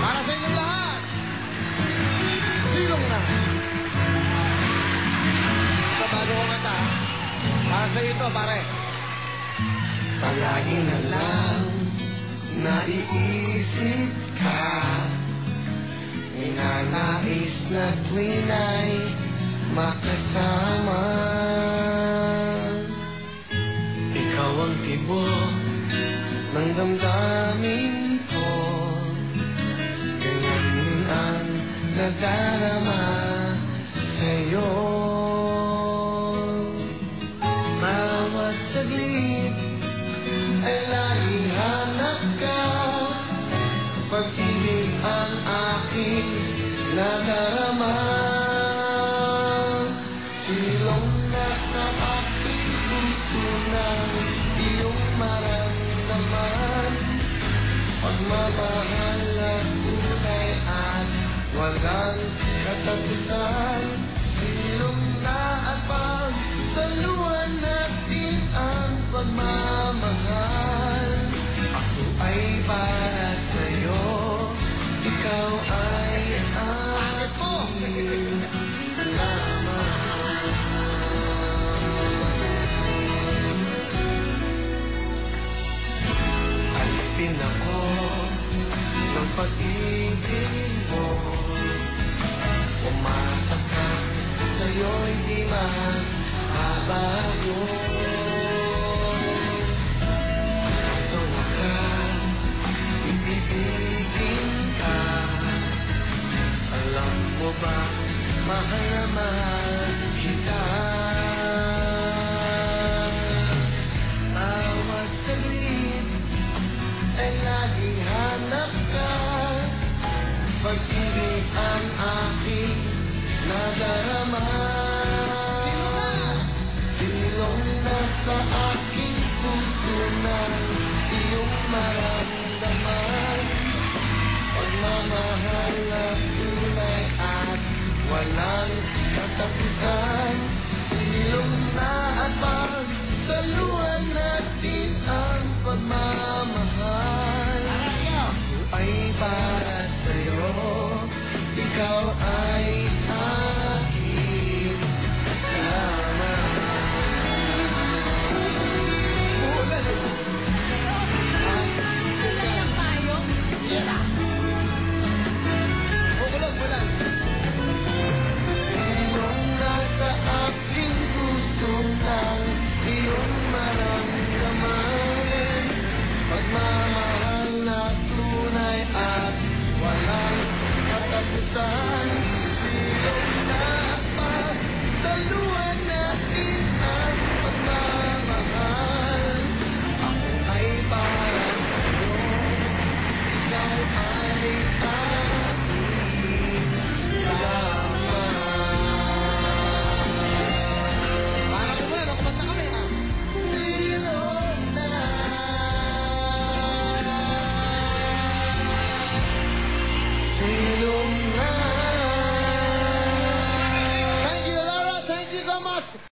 Para sa inyong lahat. Silong na. Ito, bago ko kanta. Para sa iyo ito, pare. Palagi na lang naiisip ka, ninanais na tuwin ay makasama. Ikaw ang tibok ng damdamin ko, ganyan din ang nadarama sa'yo. Bawat saglit ay laging hanap ka, pag-ibig ang aking nadarama. Silong na sa aking puso ng iyong maramdaman, pagmamahal na tunay at walang katapusan. Silong na at pagsaluhan natin ang pagmamahal. Ako ay para sa'yo, ikaw ay aking lamang. Alipin ako ng pag-ibig mo, umasa ka sa'yo'y di mababago. Sa wakas, ibibigin ka. Alam mo ba, mahal na mahal kita. Bawat saglit ay laging hanap ka, pag-ibig ang aking nadarama. Silong na sa aking puso ng iyong maramdaman, pagmamahal na tunay at walang katapusan. Silong na at pagsaluhan natin ang pagmamahal. Ako ay para sa'yo, ikaw ay aking lamang. Uulan eh. Tuloy lang tayo. Bulag. Silong nasa aking puso ng iyong maramdaman, pagmamahal na tunay at walang katapusan.